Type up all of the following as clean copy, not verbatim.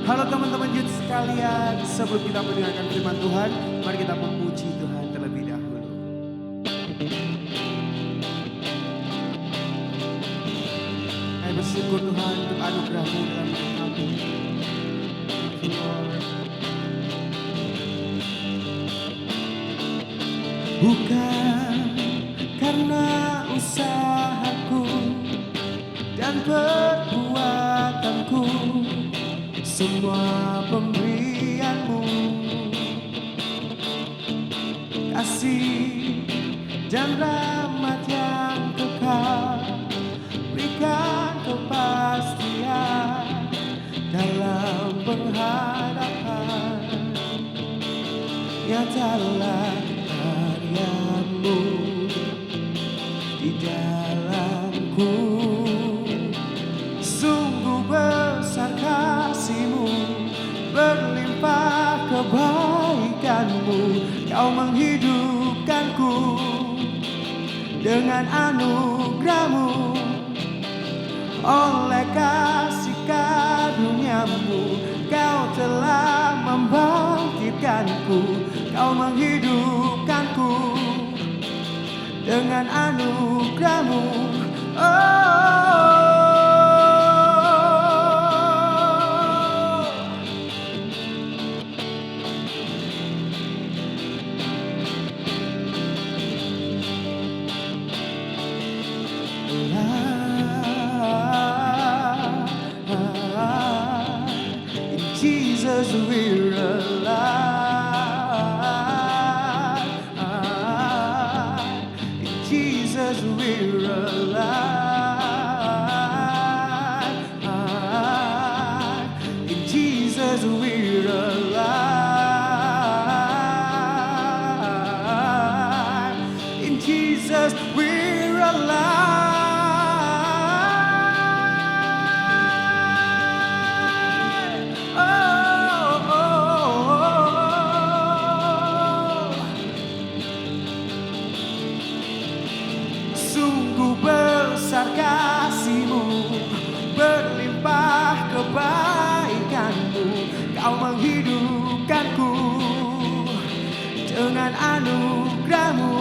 Halo teman-teman youth sekalian, sebelum kita mendengarkan firman Tuhan, mari kita memuji Tuhan terlebih dahulu. Kami bersyukur Tuhan untuk anugerah-Mu dalam hidup kami. Thank you, Lord. Bukan karena usahaku dan perbuatanku, semua pemberian-Mu, kasih dan rahmat yang kekal, berikan kepastian dalam pengharapan. Nyatalah karya-Mu di dalamku, sungguh besar kasih-Mu, berlimpah kebaikan-Mu, Kau menghidupkanku dengan anugerah-Mu, oleh kasih karunia-Mu, Kau telah membangkitkanku, Kau menghidupkanku dengan anugerah-Mu. In Jesus we're alive. In Jesus we're alive. In Jesus we're alive. In Jesus we're alive. Sungguh besar kasih-Mu, berlimpah kebaikan-Mu, Kau menghidupkanku dengan anugerah-Mu,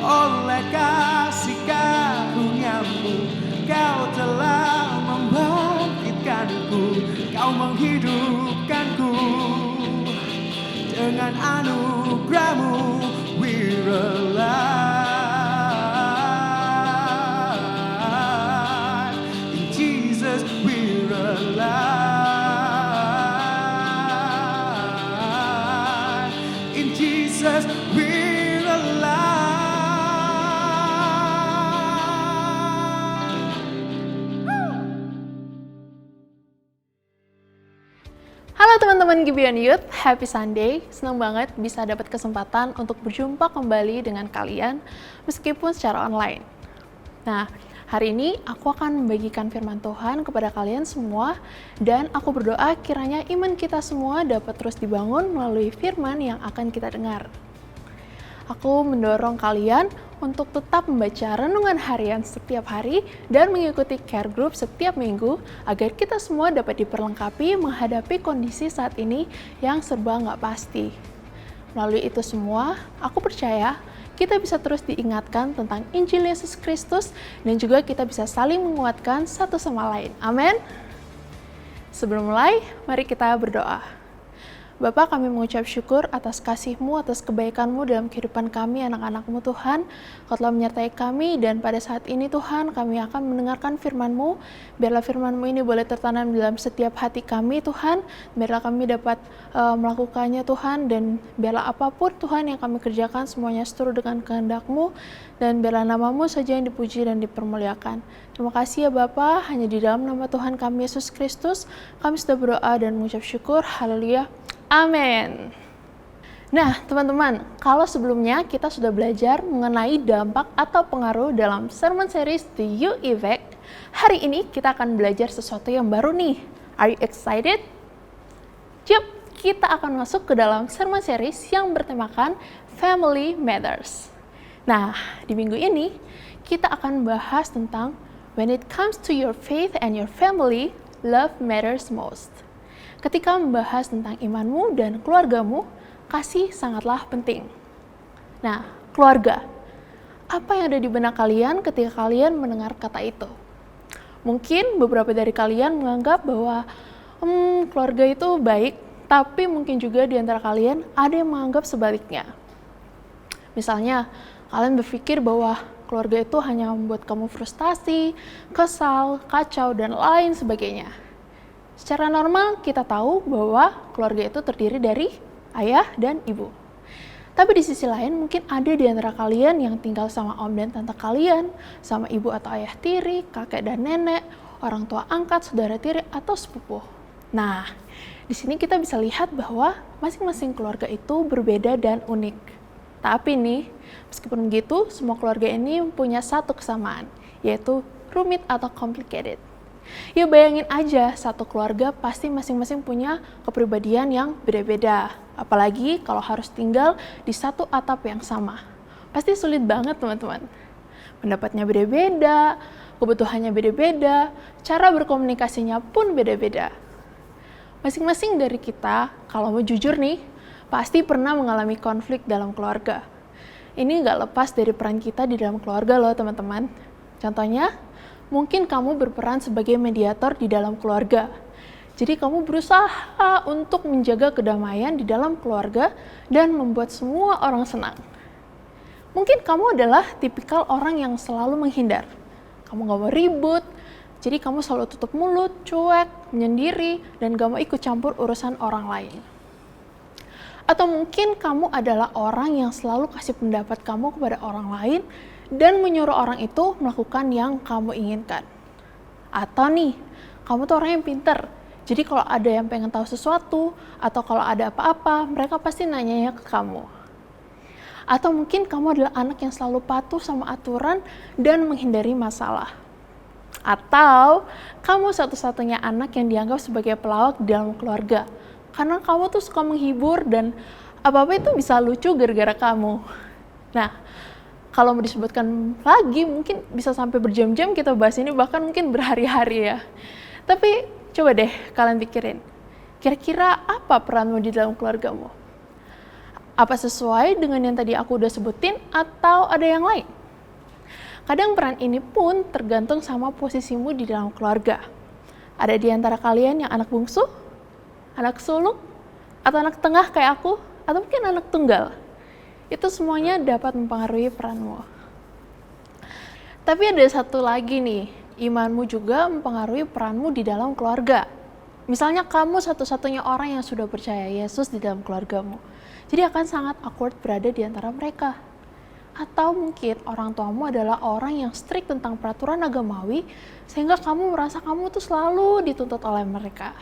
oleh kasih karunia-Mu, Kau telah membangkitkanku, Kau menghidupkanku dengan anugerah-Mu. We're alive. In Jesus we're alive. In Jesus we're alive. Halo teman-teman Gibeon Youth, Happy Sunday. Senang banget bisa dapat kesempatan untuk berjumpa kembali dengan kalian meskipun secara online. Nah, hari ini aku akan membagikan firman Tuhan kepada kalian semua dan aku berdoa kiranya iman kita semua dapat terus dibangun melalui firman yang akan kita dengar. Aku mendorong kalian untuk tetap membaca renungan harian setiap hari dan mengikuti care group setiap minggu agar kita semua dapat diperlengkapi menghadapi kondisi saat ini yang serba nggak pasti. Melalui itu semua, aku percaya kita bisa terus diingatkan tentang Injil Yesus Kristus dan juga kita bisa saling menguatkan satu sama lain. Amin. Sebelum mulai, mari kita berdoa. Bapa, kami mengucap syukur atas kasih-Mu, atas kebaikan-Mu dalam kehidupan kami, anak-anak-Mu Tuhan. Kau telah menyertai kami dan pada saat ini Tuhan, kami akan mendengarkan firman-Mu. Biarlah firman-Mu ini boleh tertanam dalam setiap hati kami Tuhan. Biarlah kami dapat melakukannya Tuhan dan biarlah apapun Tuhan yang kami kerjakan semuanya seturut dengan kehendak-Mu. Dan biarlah nama-Mu saja yang dipuji dan dipermuliakan. Terima kasih ya Bapa, hanya di dalam nama Tuhan kami Yesus Kristus, kami sudah berdoa dan mengucap syukur. Haleluya. Amin. Nah, teman-teman, kalau sebelumnya kita sudah belajar mengenai dampak atau pengaruh dalam sermon series The You Effect, hari ini kita akan belajar sesuatu yang baru nih. Are you excited? Yuk, kita akan masuk ke dalam sermon series yang bertemakan Family Matters. Nah, di minggu ini kita akan bahas tentang when it comes to your faith and your family, love matters most. Ketika membahas tentang imanmu dan keluargamu, kasih sangatlah penting. Nah, keluarga. Apa yang ada di benak kalian ketika kalian mendengar kata itu? Mungkin beberapa dari kalian menganggap bahwa keluarga itu baik, tapi mungkin juga di antara kalian ada yang menganggap sebaliknya. Misalnya, kalian berpikir bahwa keluarga itu hanya membuat kamu frustasi, kesal, kacau, dan lain sebagainya. Secara normal, kita tahu bahwa keluarga itu terdiri dari ayah dan ibu. Tapi di sisi lain, mungkin ada di antara kalian yang tinggal sama om dan tante kalian, sama ibu atau ayah tiri, kakek dan nenek, orang tua angkat, saudara tiri, atau sepupu. Nah, di sini kita bisa lihat bahwa masing-masing keluarga itu berbeda dan unik. Tapi nih, meskipun begitu, semua keluarga ini punya satu kesamaan, yaitu rumit atau complicated. Ya bayangin aja, satu keluarga pasti masing-masing punya kepribadian yang beda-beda. Apalagi kalau harus tinggal di satu atap yang sama. Pasti sulit banget teman-teman. Pendapatnya beda-beda, kebutuhannya beda-beda, cara berkomunikasinya pun beda-beda. Masing-masing dari kita, kalau mau jujur nih, pasti pernah mengalami konflik dalam keluarga. Ini nggak lepas dari peran kita di dalam keluarga loh teman-teman. Contohnya, mungkin kamu berperan sebagai mediator di dalam keluarga. Jadi kamu berusaha untuk menjaga kedamaian di dalam keluarga dan membuat semua orang senang. Mungkin kamu adalah tipikal orang yang selalu menghindar. Kamu gak mau ribut, jadi kamu selalu tutup mulut, cuek, menyendiri, dan gak mau ikut campur urusan orang lain. Atau mungkin kamu adalah orang yang selalu kasih pendapat kamu kepada orang lain dan menyuruh orang itu melakukan yang kamu inginkan. Atau nih, kamu tuh orang yang pinter. Jadi kalau ada yang pengen tahu sesuatu, atau kalau ada apa-apa, mereka pasti nanyanya ke kamu. Atau mungkin kamu adalah anak yang selalu patuh sama aturan dan menghindari masalah. Atau kamu satu-satunya anak yang dianggap sebagai pelawak di dalam keluarga. Karena kamu tuh suka menghibur dan apa-apa itu bisa lucu gara-gara kamu. Nah, kalau mau disebutkan lagi, mungkin bisa sampai berjam-jam kita bahas ini, bahkan mungkin berhari-hari ya. Tapi coba deh kalian pikirin, kira-kira apa peranmu di dalam keluargamu? Apa sesuai dengan yang tadi aku udah sebutin atau ada yang lain? Kadang peran ini pun tergantung sama posisimu di dalam keluarga. Ada di antara kalian yang anak bungsu, anak sulung, atau anak tengah kayak aku, atau mungkin anak tunggal. Itu semuanya dapat mempengaruhi peranmu. Tapi ada satu lagi nih, imanmu juga mempengaruhi peranmu di dalam keluarga. Misalnya kamu satu-satunya orang yang sudah percaya Yesus di dalam keluargamu. Jadi akan sangat awkward berada di antara mereka. Atau mungkin orang tuamu adalah orang yang strict tentang peraturan agamawi, sehingga kamu merasa kamu tuh selalu dituntut oleh mereka.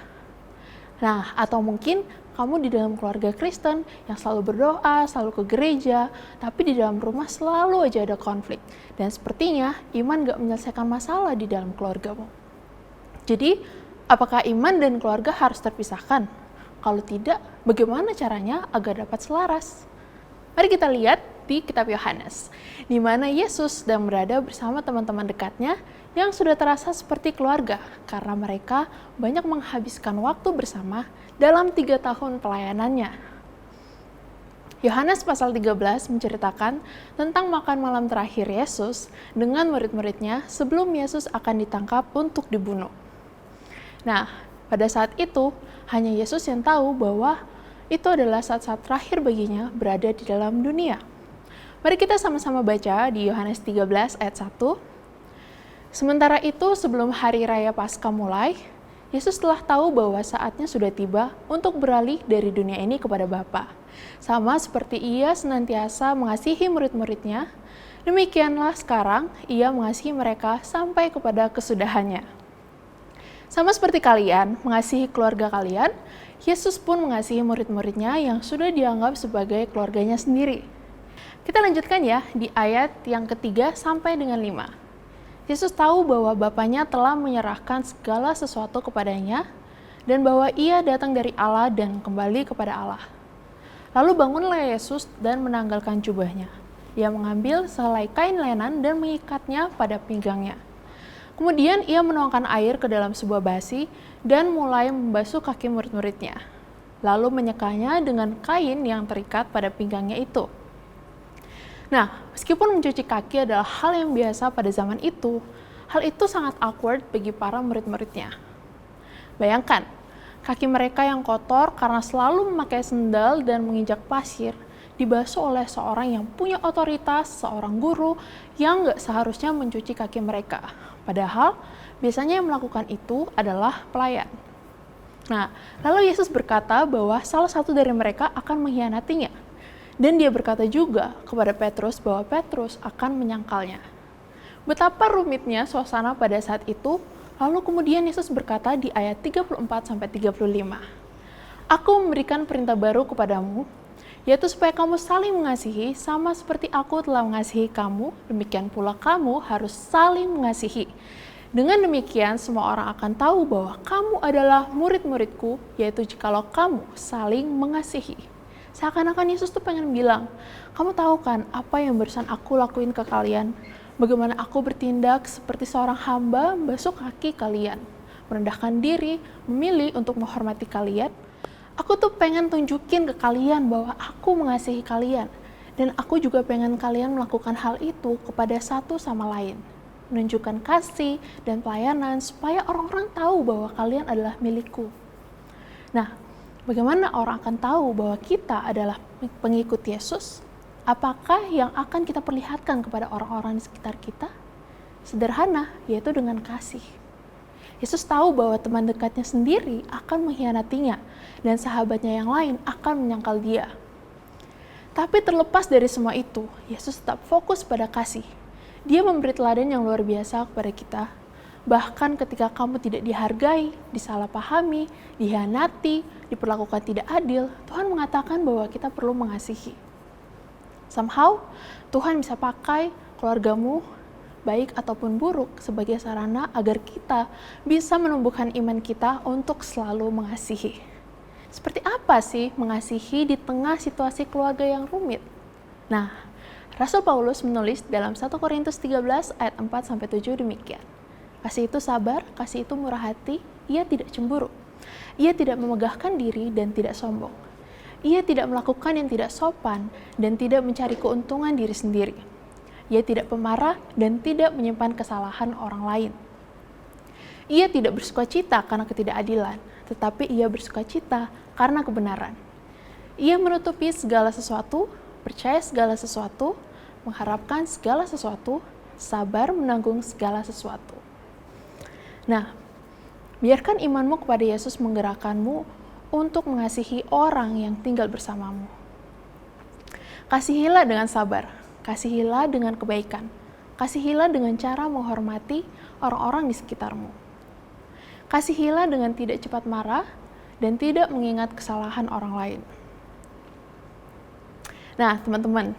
Nah, atau mungkin kamu di dalam keluarga Kristen yang selalu berdoa, selalu ke gereja, tapi di dalam rumah selalu aja ada konflik. Dan sepertinya iman gak menyelesaikan masalah di dalam keluargamu. Jadi, apakah iman dan keluarga harus terpisahkan? Kalau tidak, bagaimana caranya agar dapat selaras? Mari kita lihat di kitab Yohanes, di mana Yesus sedang berada bersama teman-teman dekatnya yang sudah terasa seperti keluarga karena mereka banyak menghabiskan waktu bersama dalam 3 tahun pelayanannya. Yohanes pasal 13 menceritakan tentang makan malam terakhir Yesus dengan murid-muridnya sebelum Yesus akan ditangkap untuk dibunuh. Nah, pada saat itu hanya Yesus yang tahu bahwa itu adalah saat-saat terakhir baginya berada di dalam dunia. Mari kita sama-sama baca di Yohanes 13 ayat 1. Sementara itu, sebelum hari raya Paskah mulai, Yesus telah tahu bahwa saatnya sudah tiba untuk beralih dari dunia ini kepada Bapa. Sama seperti ia senantiasa mengasihi murid-muridnya, demikianlah sekarang ia mengasihi mereka sampai kepada kesudahannya. Sama seperti kalian mengasihi keluarga kalian, Yesus pun mengasihi murid-muridnya yang sudah dianggap sebagai keluarganya sendiri. Kita lanjutkan ya di ayat yang ketiga sampai dengan 5. Yesus tahu bahwa Bapanya telah menyerahkan segala sesuatu kepadanya dan bahwa ia datang dari Allah dan kembali kepada Allah. Lalu bangunlah Yesus dan menanggalkan jubahnya. Ia mengambil sehelai kain lenan dan mengikatnya pada pinggangnya. Kemudian ia menuangkan air ke dalam sebuah basi dan mulai membasuh kaki murid-muridnya, lalu menyekanya dengan kain yang terikat pada pinggangnya itu. Nah, meskipun mencuci kaki adalah hal yang biasa pada zaman itu, hal itu sangat awkward bagi para murid-muridnya. Bayangkan, kaki mereka yang kotor karena selalu memakai sendal dan menginjak pasir, dibasuh oleh seorang yang punya otoritas, seorang guru yang gak seharusnya mencuci kaki mereka. Padahal, biasanya yang melakukan itu adalah pelayan. Nah, lalu Yesus berkata bahwa salah satu dari mereka akan mengkhianatinya. Dan dia berkata juga kepada Petrus bahwa Petrus akan menyangkalnya. Betapa rumitnya suasana pada saat itu, lalu kemudian Yesus berkata di ayat 34-35, "Aku memberikan perintah baru kepadamu, yaitu supaya kamu saling mengasihi, sama seperti aku telah mengasihi kamu, demikian pula kamu harus saling mengasihi. Dengan demikian, semua orang akan tahu bahwa kamu adalah murid-muridku, yaitu jikalau kamu saling mengasihi." Seakan-akan Yesus tuh pengen bilang, kamu tahu kan apa yang barusan aku lakuin ke kalian? Bagaimana aku bertindak seperti seorang hamba membasuh kaki kalian, merendahkan diri, memilih untuk menghormati kalian. Aku tuh pengen tunjukin ke kalian bahwa aku mengasihi kalian, dan aku juga pengen kalian melakukan hal itu kepada satu sama lain. Menunjukkan kasih dan pelayanan supaya orang-orang tahu bahwa kalian adalah milikku. Nah, bagaimana orang akan tahu bahwa kita adalah pengikut Yesus? Apakah yang akan kita perlihatkan kepada orang-orang di sekitar kita? Sederhana, yaitu dengan kasih. Yesus tahu bahwa teman dekatnya sendiri akan mengkhianatinya, dan sahabatnya yang lain akan menyangkal dia. Tapi terlepas dari semua itu, Yesus tetap fokus pada kasih. Dia memberi teladan yang luar biasa kepada kita. Bahkan ketika kamu tidak dihargai, disalahpahami, dikhianati, diperlakukan tidak adil, Tuhan mengatakan bahwa kita perlu mengasihi. Somehow, Tuhan bisa pakai keluargamu, baik ataupun buruk, sebagai sarana agar kita bisa menumbuhkan iman kita untuk selalu mengasihi. Seperti apa sih mengasihi di tengah situasi keluarga yang rumit? Nah, Rasul Paulus menulis dalam 1 Korintus 13 ayat 4-7 demikian. Kasih itu sabar, kasih itu murah hati, ia tidak cemburu. Ia tidak memegahkan diri dan tidak sombong. Ia tidak melakukan yang tidak sopan dan tidak mencari keuntungan diri sendiri. Ia tidak pemarah dan tidak menyimpan kesalahan orang lain. Ia tidak bersukacita karena ketidakadilan, tetapi ia bersukacita karena kebenaran. Ia menutupi segala sesuatu, percaya segala sesuatu, mengharapkan segala sesuatu, sabar menanggung segala sesuatu. Nah, biarkan imanmu kepada Yesus menggerakkanmu untuk mengasihi orang yang tinggal bersamamu. Kasihilah dengan sabar, kasihilah dengan kebaikan, kasihilah dengan cara menghormati orang-orang di sekitarmu. Kasihilah dengan tidak cepat marah dan tidak mengingat kesalahan orang lain. Nah, teman-teman,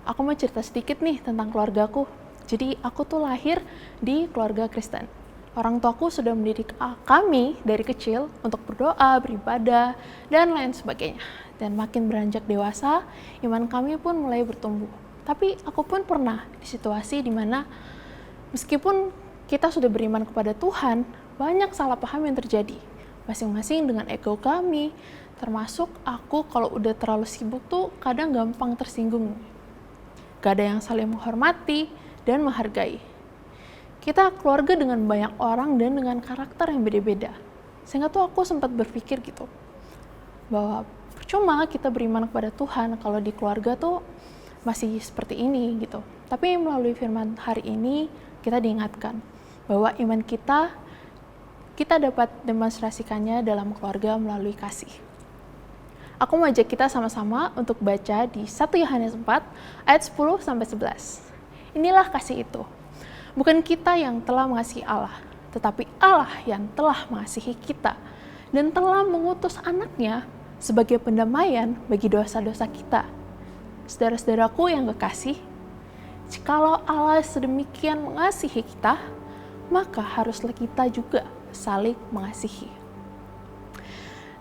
aku mau cerita sedikit nih tentang keluargaku. Jadi, aku tuh lahir di keluarga Kristen. Orang tuaku sudah mendidik kami dari kecil untuk berdoa, beribadah, dan lain sebagainya. Dan makin beranjak dewasa, iman kami pun mulai bertumbuh. Tapi aku pun pernah di situasi di mana meskipun kita sudah beriman kepada Tuhan, banyak salah paham yang terjadi. Masing-masing dengan ego kami, termasuk aku kalau udah terlalu sibuk tuh kadang gampang tersinggung. Gak ada yang saling menghormati dan menghargai. Kita keluarga dengan banyak orang dan dengan karakter yang beda-beda. Sehingga tuh aku sempat berpikir gitu, bahwa percuma kita beriman kepada Tuhan kalau di keluarga tuh masih seperti ini gitu. Tapi melalui firman hari ini kita diingatkan bahwa iman kita dapat demonstrasikannya dalam keluarga melalui kasih. Aku mau ajak kita sama-sama untuk baca di 1 Yohanes 4 ayat 10-11. Inilah kasih itu. Bukan kita yang telah mengasihi Allah, tetapi Allah yang telah mengasihi kita dan telah mengutus anaknya sebagai pendamaian bagi dosa-dosa kita. Saudara-saudaraku yang kekasih, jikalau Allah sedemikian mengasihi kita, maka haruslah kita juga saling mengasihi.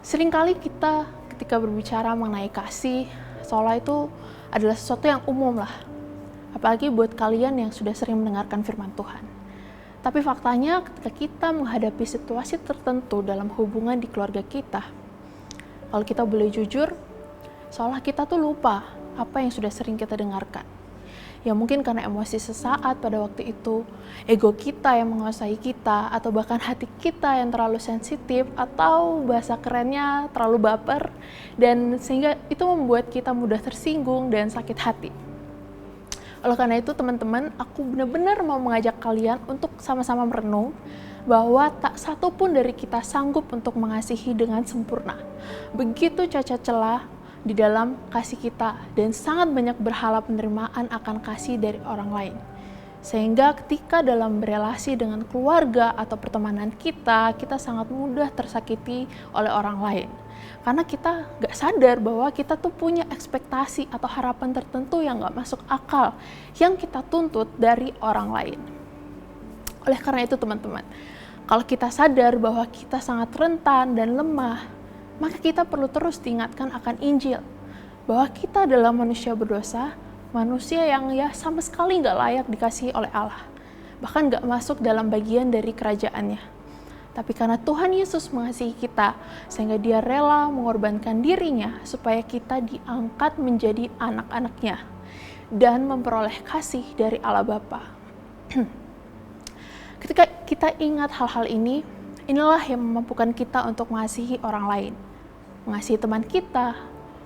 Seringkali kita ketika berbicara mengenai kasih, seolah itu adalah sesuatu yang umum lah. Apalagi buat kalian yang sudah sering mendengarkan firman Tuhan. Tapi faktanya ketika kita menghadapi situasi tertentu dalam hubungan di keluarga kita, kalau kita boleh jujur, seolah kita tuh lupa apa yang sudah sering kita dengarkan. Ya mungkin karena emosi sesaat pada waktu itu, ego kita yang menguasai kita, atau bahkan hati kita yang terlalu sensitif, atau bahasa kerennya terlalu baper, dan sehingga itu membuat kita mudah tersinggung dan sakit hati. Oleh karena itu teman-teman, aku benar-benar mau mengajak kalian untuk sama-sama merenung bahwa tak satu pun dari kita sanggup untuk mengasihi dengan sempurna. Begitu cacat celah di dalam kasih kita, dan sangat banyak berhala penerimaan akan kasih dari orang lain. Sehingga ketika dalam berelasi dengan keluarga atau pertemanan kita sangat mudah tersakiti oleh orang lain. Karena kita gak sadar bahwa kita tuh punya ekspektasi atau harapan tertentu yang gak masuk akal, yang kita tuntut dari orang lain. Oleh karena itu teman-teman, kalau kita sadar bahwa kita sangat rentan dan lemah, maka kita perlu terus diingatkan akan Injil, bahwa kita adalah manusia berdosa, manusia yang ya sama sekali gak layak dikasihi oleh Allah, bahkan gak masuk dalam bagian dari kerajaannya. Tapi karena Tuhan Yesus mengasihi kita, sehingga Dia rela mengorbankan dirinya supaya kita diangkat menjadi anak-anaknya dan memperoleh kasih dari Allah Bapa. Ketika kita ingat hal-hal ini, inilah yang memampukan kita untuk mengasihi orang lain, mengasihi teman kita,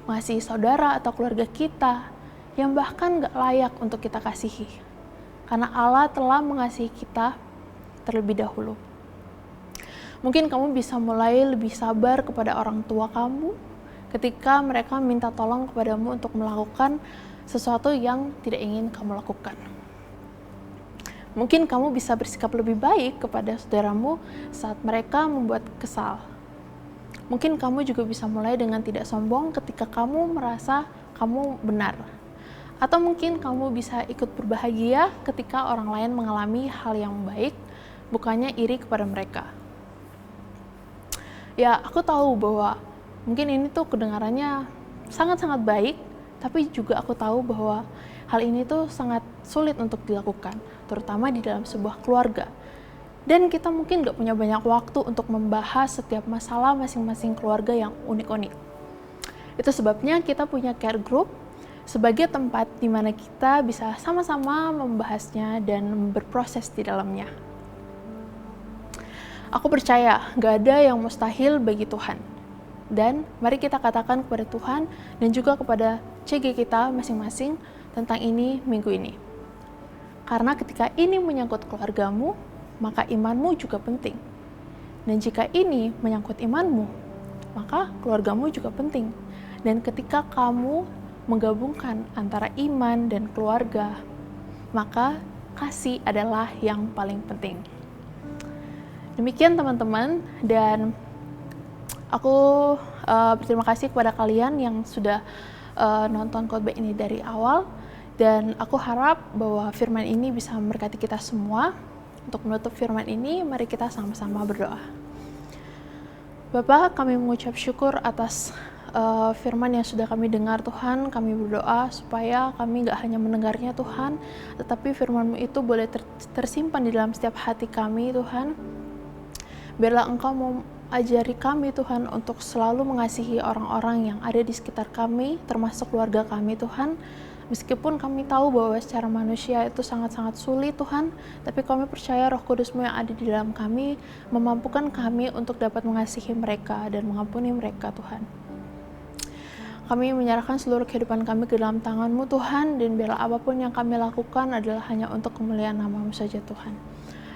mengasihi saudara atau keluarga kita, yang bahkan gak layak untuk kita kasihi. Karena Allah telah mengasihi kita terlebih dahulu. Mungkin kamu bisa mulai lebih sabar kepada orang tua kamu ketika mereka minta tolong kepadamu untuk melakukan sesuatu yang tidak ingin kamu lakukan. Mungkin kamu bisa bersikap lebih baik kepada saudaramu saat mereka membuat kesal. Mungkin kamu juga bisa mulai dengan tidak sombong ketika kamu merasa kamu benar. Atau mungkin kamu bisa ikut berbahagia ketika orang lain mengalami hal yang baik, bukannya iri kepada mereka. Ya, aku tahu bahwa mungkin ini tuh kedengarannya sangat-sangat baik, tapi juga aku tahu bahwa hal ini tuh sangat sulit untuk dilakukan, terutama di dalam sebuah keluarga. Dan kita mungkin gak punya banyak waktu untuk membahas setiap masalah masing-masing keluarga yang unik-unik. Itu sebabnya kita punya care group sebagai tempat di mana kita bisa sama-sama membahasnya dan berproses di dalamnya. Aku percaya gak ada yang mustahil bagi Tuhan. Dan mari kita katakan kepada Tuhan dan juga kepada CG kita masing-masing tentang ini minggu ini. Karena ketika ini menyangkut keluargamu, maka imanmu juga penting. Dan jika ini menyangkut imanmu, maka keluargamu juga penting. Dan ketika kamu menggabungkan antara iman dan keluarga, maka kasih adalah yang paling penting. Demikian teman-teman, dan aku berterima kasih kepada kalian yang sudah nonton khotbah ini dari awal, dan aku harap bahwa firman ini bisa memberkati kita semua. Untuk menutup firman ini, mari kita sama-sama berdoa. Bapa, kami mengucap syukur atas firman yang sudah kami dengar Tuhan. Kami berdoa supaya kami gak hanya mendengarnya Tuhan, tetapi firman-Mu itu boleh tersimpan di dalam setiap hati kami Tuhan. Biarlah Engkau mengajari kami Tuhan untuk selalu mengasihi orang-orang yang ada di sekitar kami, termasuk keluarga kami Tuhan. Meskipun kami tahu bahwa secara manusia itu sangat-sangat sulit Tuhan, tapi kami percaya Roh Kudus-Mu yang ada di dalam kami memampukan kami untuk dapat mengasihi mereka dan mengampuni mereka Tuhan. Kami menyerahkan seluruh kehidupan kami ke dalam tangan-Mu Tuhan, dan biarlah apapun yang kami lakukan adalah hanya untuk kemuliaan nama-Mu saja Tuhan.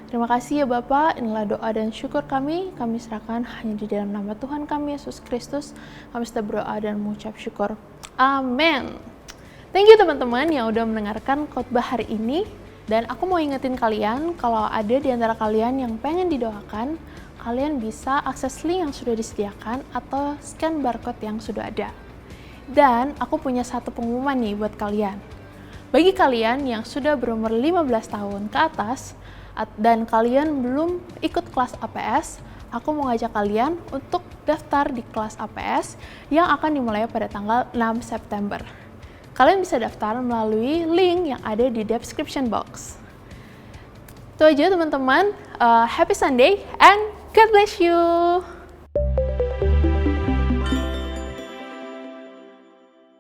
Terima kasih ya Bapa, inilah doa dan syukur kami serahkan hanya di dalam nama Tuhan kami, Yesus Kristus. Kami sudah berdoa dan mengucap syukur. Amin. Thank you teman-teman yang udah mendengarkan khotbah hari ini. Dan aku mau ingetin kalian, kalau ada di antara kalian yang pengen didoakan, kalian bisa akses link yang sudah disediakan atau scan barcode yang sudah ada. Dan aku punya satu pengumuman nih buat kalian. Bagi kalian yang sudah berumur 15 tahun ke atas, dan kalian belum ikut kelas APS, aku mau ngajak kalian untuk daftar di kelas APS yang akan dimulai pada tanggal 6 September. Kalian bisa daftar melalui link yang ada di description box. Itu aja teman-teman. Happy Sunday and God bless you.